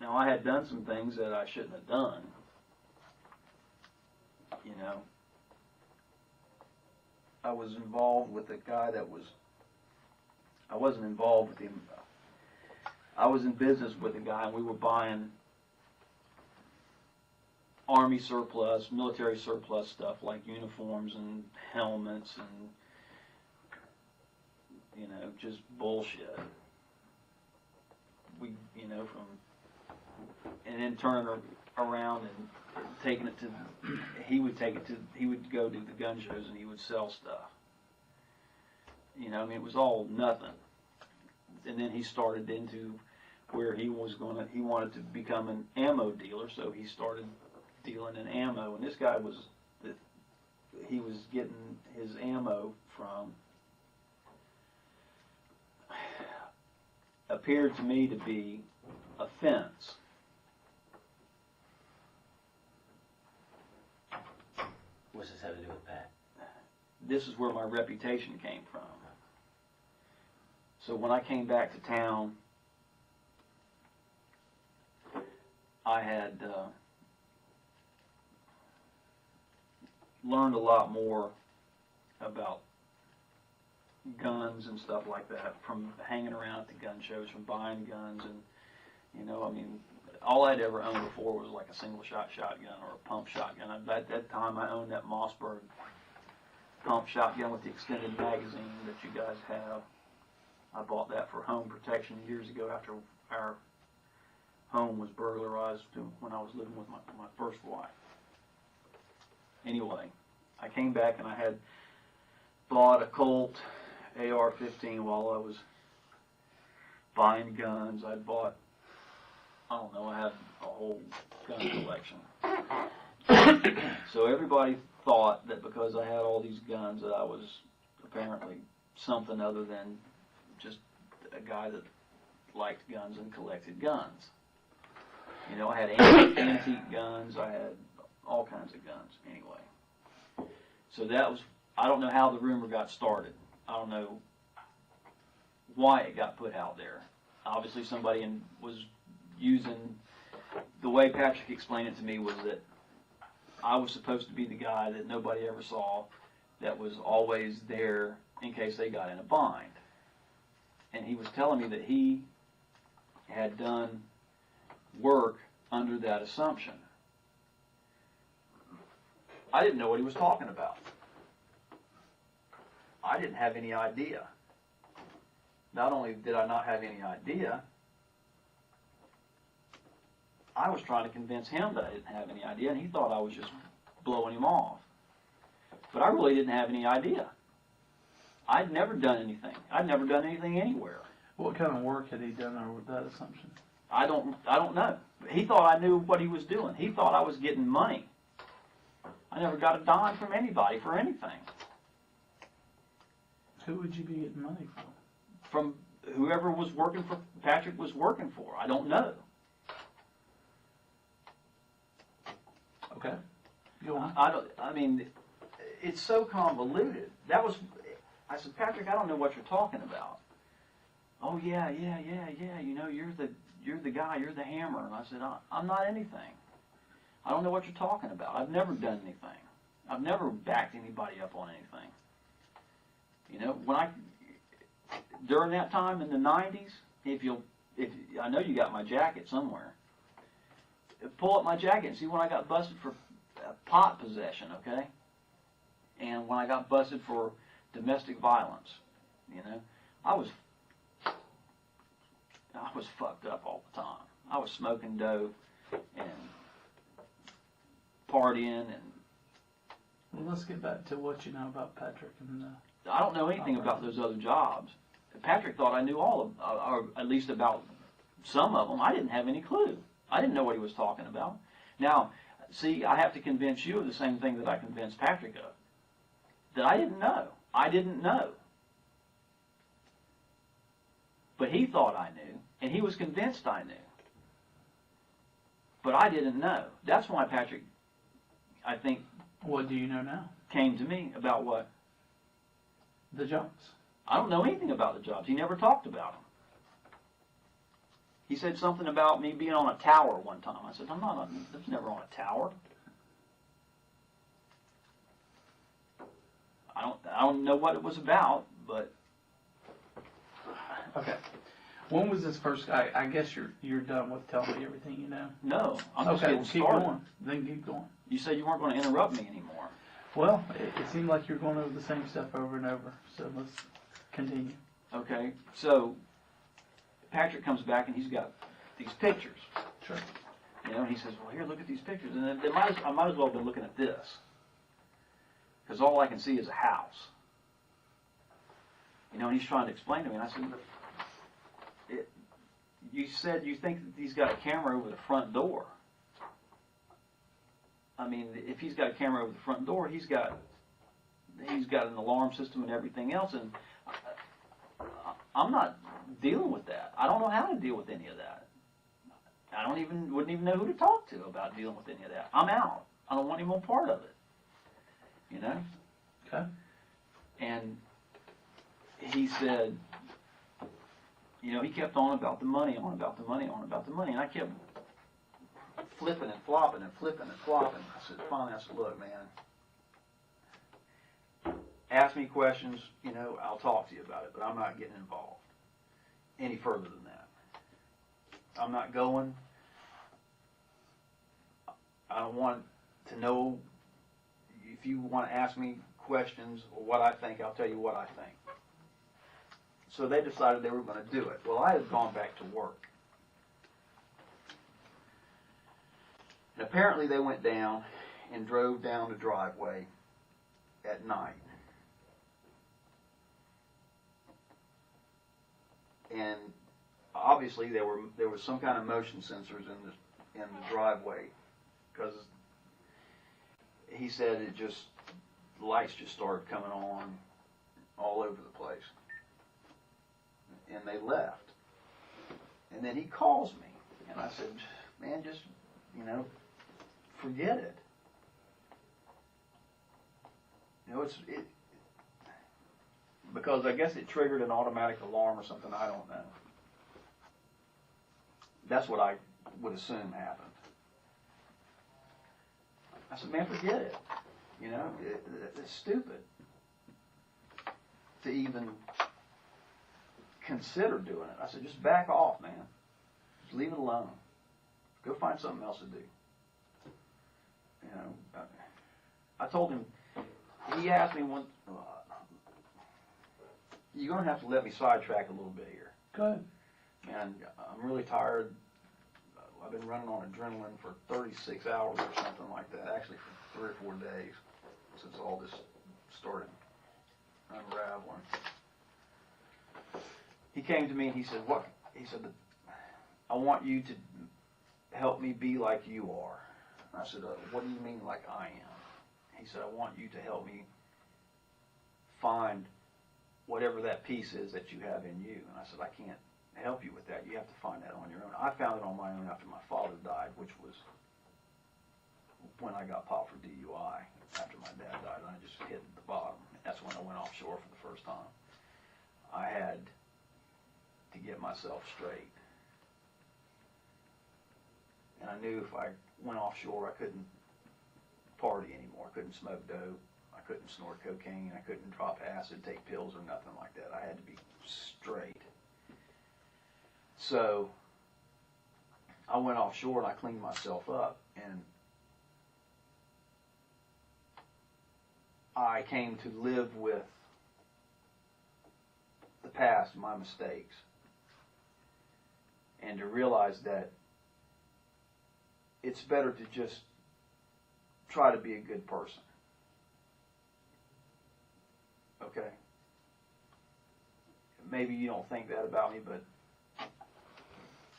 Now, I had done some things that I shouldn't have done, you know. I was involved with a guy that was, I wasn't involved with him. I was in business with a guy, and we were buying Army surplus, military surplus stuff like uniforms and helmets and, you know, just bullshit. We, you know, and then turning around and taking it to, he would go to the gun shows and he would sell stuff. You know, I mean, it was all nothing. And then he started into where he wanted to become an ammo dealer, so he started dealing in ammo. And this guy he was getting his ammo from, appeared to me to be a fence. What's this have to do with Pat? This is where my reputation came from. So when I came back to town, I had learned a lot more about guns and stuff like that from hanging around at the gun shows, from buying guns, and, you know, I mean, all I'd ever owned before was like a single-shot shotgun or a pump shotgun. At that time, I owned that Mossberg pump shotgun with the extended magazine that you guys have. I bought that for home protection years ago after our home was burglarized when I was living with my first wife. Anyway, I came back and I had bought a Colt AR-15 while I was buying guns. I'd bought, I don't know, I had a whole gun collection. So everybody thought that because I had all these guns that I was apparently something other than just a guy that liked guns and collected guns. You know, I had antique guns, I had all kinds of guns anyway. So that was, I don't know how the rumor got started. I don't know why it got put out there. Obviously somebody was using, the way Patrick explained it to me was that I was supposed to be the guy that nobody ever saw, that was always there in case they got in a bind. And he was telling me that he had done work under that assumption. I didn't know what he was talking about. I didn't have any idea. Not only did I not have any idea, I was trying to convince him that I didn't have any idea, and he thought I was just blowing him off. But I really didn't have any idea. I'd never done anything. I'd never done anything anywhere. What kind of work had he done under that assumption? I don't know. He thought I knew what he was doing. He thought I was getting money. I never got a dime from anybody for anything. Who would you be getting money from? From whoever was working for, Patrick was working for. I don't know. Okay. Go on. I mean, it's so convoluted. I said, Patrick, I don't know what you're talking about. Oh yeah. You know, you're the guy. You're the hammer. And I said, I'm not anything. I don't know what you're talking about. I've never done anything. I've never backed anybody up on anything. You know, during that time in the 90s, if I know you got my jacket somewhere. Pull up my jacket and see when I got busted for pot possession, okay? And when I got busted for domestic violence, you know, I was fucked up all the time. I was smoking dope and partying and. Well, let's get back to what you know about Patrick and. I don't know anything about those other jobs. Patrick thought I knew all of, or at least about some of them. I didn't have any clue. I didn't know what he was talking about. Now, see, I have to convince you of the same thing that I convinced Patrick of. That I didn't know. I didn't know. But he thought I knew, and he was convinced I knew. But I didn't know. That's why Patrick, I think... What do you know now? Came to me about what? The jobs. I don't know anything about the jobs. He never talked about them. He said something about me being on a tower one time. I said, I was never on a tower. I don't know what it was about, but Okay. When was this first? I guess you're done with telling me everything you know. no, I'm just Okay, getting well, keep started. going. Then keep going. You said you weren't going to interrupt me anymore. Well, it seemed like you're going over the same stuff over and over. So let's continue. Okay, so Patrick comes back and he's got these pictures. Sure. You know, and he says, well, here, look at these pictures. And I might as well have been looking at this. Because all I can see is a house. You know, and he's trying to explain to me. And I said, you said you think that he's got a camera over the front door. I mean, if he's got a camera over the front door, he's got an alarm system and everything else. And I'm not dealing with that. I don't know how to deal with any of that. I wouldn't even know who to talk to about dealing with any of that. I'm out. I don't want any more part of it. You know? Okay. And he said, you know, he kept on about the money, on about the money, on about the money. And I kept flipping and flopping and flipping and flopping. Finally I said, look, man, ask me questions, you know, I'll talk to you about it, but I'm not getting involved any further than that. I'm not going. I don't want to know. If you want to ask me questions or what I think, I'll tell you what I think. So they decided they were going to do it. Well, I had gone back to work. And apparently they went down and drove down the driveway at night. And obviously there was some kind of motion sensors in the driveway, because he said lights just started coming on all over the place. And they left. And then he calls me, and I said, man, just, you know, forget it. You know, because I guess it triggered an automatic alarm or something, I don't know. That's what I would assume happened. I said, man, forget it. You know, it's stupid to even consider doing it. I said, just back off, man. Just leave it alone. Go find something else to do. You know, I told him, he asked me one, you're going to have to let me sidetrack a little bit here. Go ahead. And I'm really tired. I've been running on adrenaline for 36 hours or something like that, actually for 3 or 4 days since all this started unraveling. He came to me and he said, what? He said, I want you to help me be like you are. And I said, what do you mean like I am? He said, I want you to help me find whatever that piece is that you have in you. And I said, I can't help you with that. You have to find that on your own. I found it on my own after my father died, which was when I got popped for DUI after my dad died, and I just hit the bottom. That's when I went offshore for the first time. I had to get myself straight. And I knew if I went offshore, I couldn't party anymore. I couldn't smoke dope. I couldn't snort cocaine. I couldn't drop acid, take pills, or nothing like that. I had to be straight. So I went offshore and I cleaned myself up, and I came to live with the past, my mistakes, and to realize that it's better to just try to be a good person. Okay? Maybe you don't think that about me, but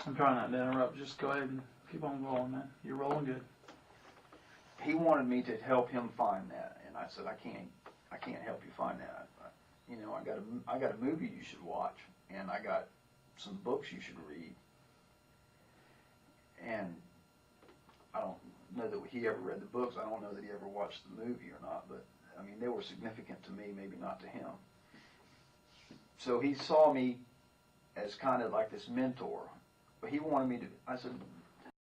I'm trying not to interrupt. Just go ahead and keep on rolling, man. You're rolling good. he wanted me to help him find that, and I said, I can't help you find that. You know, I got a movie you should watch, and I got some books you should read. And I don't know that he ever read the books. I don't know that he ever watched the movie or not, but I mean, they were significant to me, maybe not to him. So he saw me as kind of like this mentor, he wanted me to, I said,